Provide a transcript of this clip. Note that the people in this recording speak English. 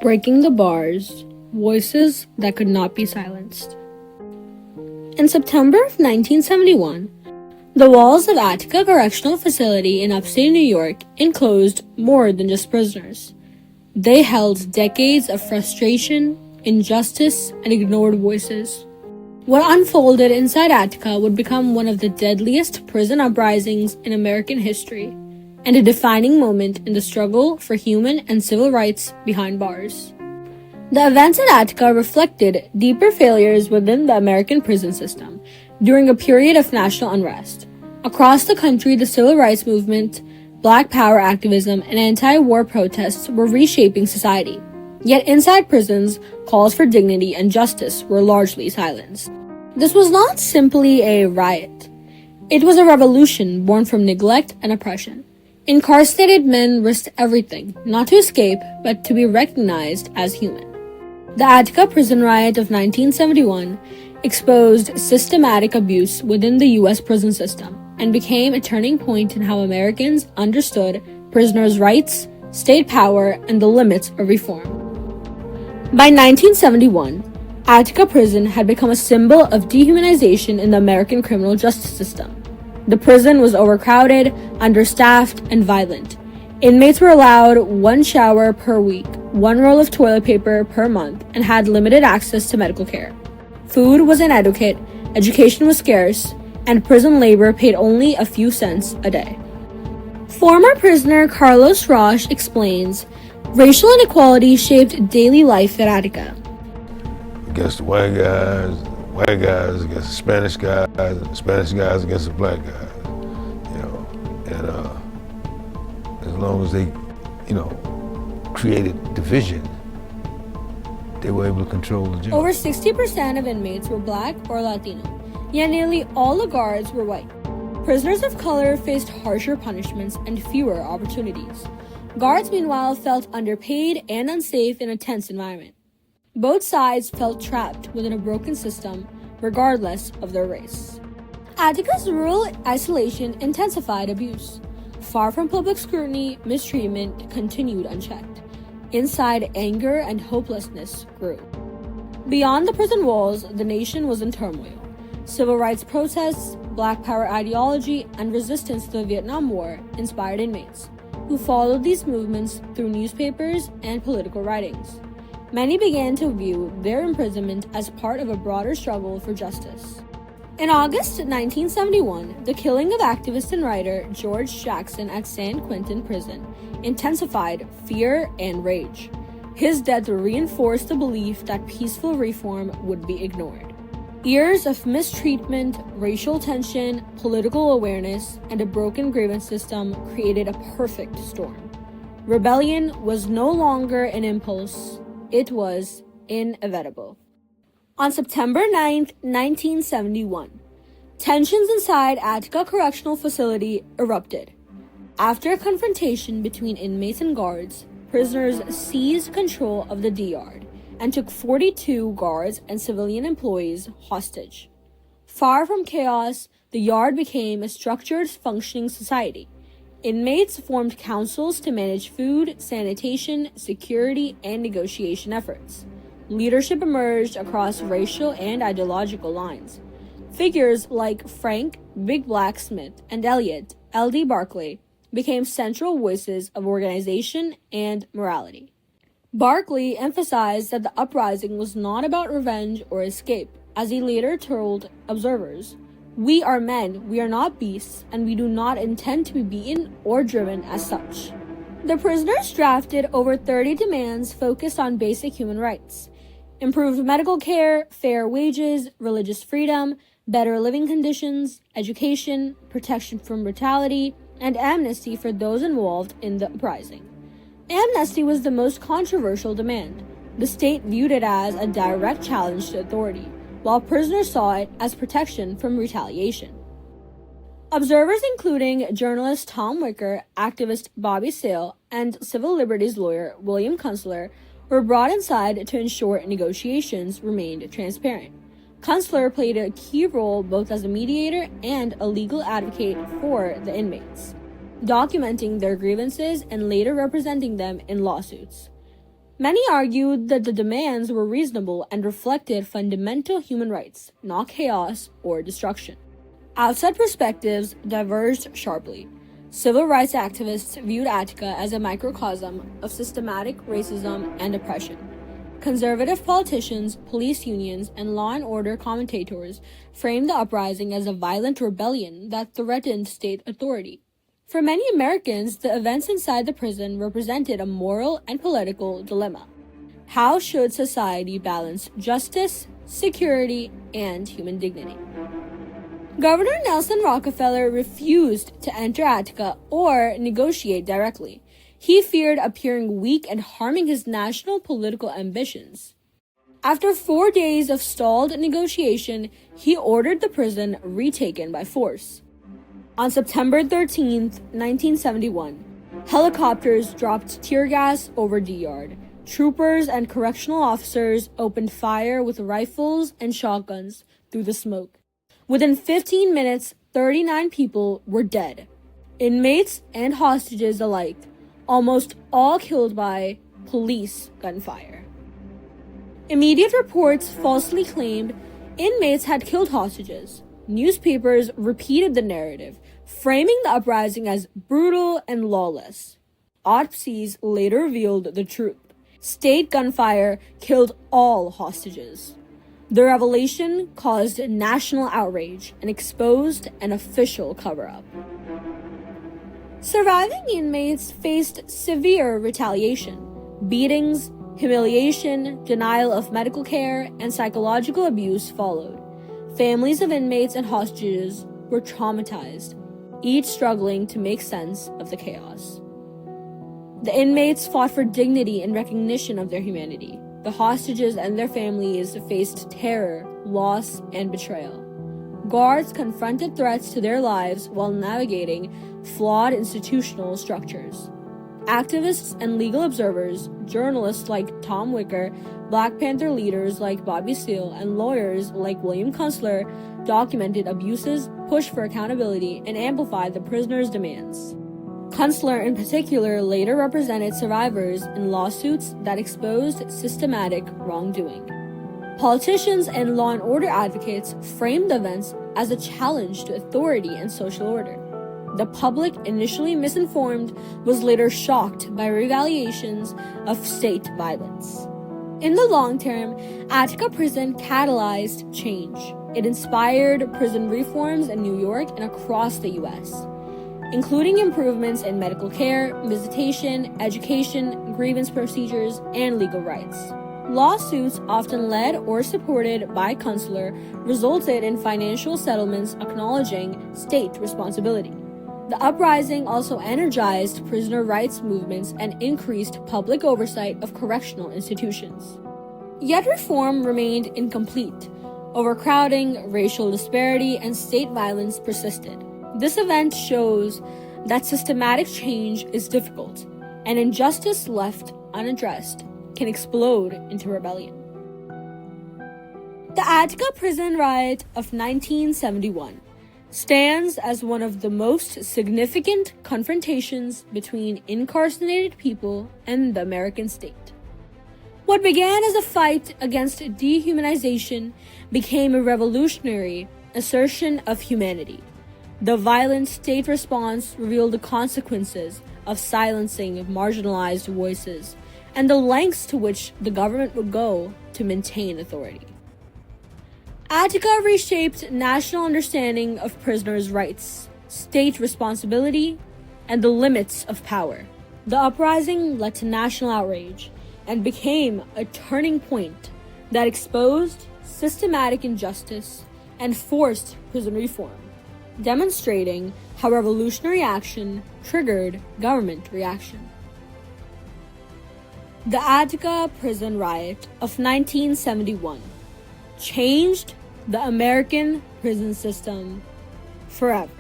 Breaking the bars, voices that could not be silenced. In September of 1971, the walls of Attica Correctional Facility in upstate New York enclosed more than just prisoners. They held decades of frustration, injustice, and ignored voices. What unfolded inside Attica would become one of the deadliest prison uprisings in American history, and a defining moment in the struggle for human and civil rights behind bars. The events at Attica reflected deeper failures within the American prison system during a period of national unrest. Across the country, the civil rights movement, Black Power activism, and anti-war protests were reshaping society. Yet inside prisons, calls for dignity and justice were largely silenced. This was not simply a riot. It was a revolution born from neglect and oppression. Incarcerated men risked everything, not to escape, but to be recognized as human. The Attica prison riot of 1971 exposed systematic abuse within the U.S. prison system and became a turning point in how Americans understood prisoners' rights, state power, and the limits of reform. By 1971, Attica prison had become a symbol of dehumanization in the American criminal justice system. The prison was overcrowded, understaffed, and violent. Inmates were allowed one shower per week, one roll of toilet paper per month, and had limited access to medical care. Food was inadequate, education was scarce, and prison labor paid only a few cents a day. Former prisoner Carlos Roche explains, racial inequality shaped daily life at Attica. Against the white guys against the Spanish guys against the black guys, and as long as they, created division, they were able to control the jail. Over 60% of inmates were black or Latino, yet nearly all the guards were white. Prisoners of color faced harsher punishments and fewer opportunities. Guards, meanwhile, felt underpaid and unsafe in a tense environment. Both sides felt trapped within a broken system, regardless of their race. Attica's rural isolation intensified abuse. Far from public scrutiny, mistreatment continued unchecked. Inside, anger and hopelessness grew. Beyond the prison walls, the nation was in turmoil. Civil rights protests, Black Power ideology, and resistance to the Vietnam War inspired inmates, who followed these movements through newspapers and political writings. Many began to view their imprisonment as part of a broader struggle for justice. In August 1971, the killing of activist and writer George Jackson at San Quentin Prison intensified fear and rage. His death reinforced the belief that peaceful reform would be ignored. Years of mistreatment, racial tension, political awareness, and a broken grievance system created a perfect storm. Rebellion was no longer an impulse, it was inevitable. On September 9, 1971, tensions inside Attica Correctional Facility erupted. After a confrontation between inmates and guards, prisoners seized control of the D-Yard and took 42 guards and civilian employees hostage. Far from chaos, the yard became a structured, functioning society. Inmates formed councils to manage food, sanitation, security, and negotiation efforts. Leadership emerged across racial and ideological lines. Figures like Frank Big Black Smith and Elliot L.D. Barclay became central voices of organization and morality. Barclay emphasized that the uprising was not about revenge or escape, as he later told observers, "We are men, we are not beasts, and we do not intend to be beaten or driven as such." The prisoners drafted over 30 demands focused on basic human rights: improved medical care, fair wages, religious freedom, better living conditions, education, protection from brutality, and amnesty for those involved in the uprising. Amnesty was the most controversial demand. The state viewed it as a direct challenge to authority, while prisoners saw it as protection from retaliation. Observers, including journalist Tom Wicker, activist Bobby Sale, and civil liberties lawyer William Kunstler, were brought inside to ensure negotiations remained transparent. Kunstler played a key role both as a mediator and a legal advocate for the inmates, documenting their grievances and later representing them in lawsuits. Many argued that the demands were reasonable and reflected fundamental human rights, not chaos or destruction. Outside perspectives diverged sharply. Civil rights activists viewed Attica as a microcosm of systematic racism and oppression. Conservative politicians, police unions, and law and order commentators framed the uprising as a violent rebellion that threatened state authority. For many Americans, the events inside the prison represented a moral and political dilemma. How should society balance justice, security, and human dignity? Governor Nelson Rockefeller refused to enter Attica or negotiate directly. He feared appearing weak and harming his national political ambitions. After 4 days of stalled negotiation, he ordered the prison retaken by force. On September 13, 1971, helicopters dropped tear gas over D Yard. Troopers and correctional officers opened fire with rifles and shotguns through the smoke. Within 15 minutes, 39 people were dead, inmates and hostages alike, almost all killed by police gunfire. Immediate reports falsely claimed inmates had killed hostages. Newspapers repeated the narrative, framing the uprising as brutal and lawless. Autopsies later revealed the truth. State gunfire killed all hostages. The revelation caused national outrage and exposed an official cover-up. Surviving inmates faced severe retaliation. Beatings, humiliation, denial of medical care, and psychological abuse followed. Families of inmates and hostages were traumatized, each struggling to make sense of the chaos. The inmates fought for dignity and recognition of their humanity. The hostages and their families faced terror, loss, and betrayal. Guards confronted threats to their lives while navigating flawed institutional structures. Activists and legal observers, journalists like Tom Wicker, Black Panther leaders like Bobby Seale, and lawyers like William Kunstler documented abuses, pushed for accountability, and amplified the prisoners' demands. Kunstler, in particular, later represented survivors in lawsuits that exposed systematic wrongdoing. Politicians and law and order advocates framed the events as a challenge to authority and social order. The public, initially misinformed, was later shocked by retaliations of state violence. In the long term, Attica Prison catalyzed change. It inspired prison reforms in New York and across the U.S., including improvements in medical care, visitation, education, grievance procedures, and legal rights. Lawsuits, often led or supported by Kunstler, resulted in financial settlements acknowledging state responsibility. The uprising also energized prisoner rights movements and increased public oversight of correctional institutions. Yet reform remained incomplete. Overcrowding, racial disparity, and state violence persisted. This event shows that systematic change is difficult, and injustice left unaddressed can explode into rebellion. The Attica Prison Riot of 1971 stands as one of the most significant confrontations between incarcerated people and the American state. What began as a fight against dehumanization became a revolutionary assertion of humanity. The violent state response revealed the consequences of silencing marginalized voices and the lengths to which the government would go to maintain authority. Attica reshaped national understanding of prisoners' rights, state responsibility, and the limits of power. The uprising led to national outrage and became a turning point that exposed systematic injustice and forced prison reform, demonstrating how revolutionary action triggered government reaction. The Attica Prison Riot of 1971 changed the American prison system forever.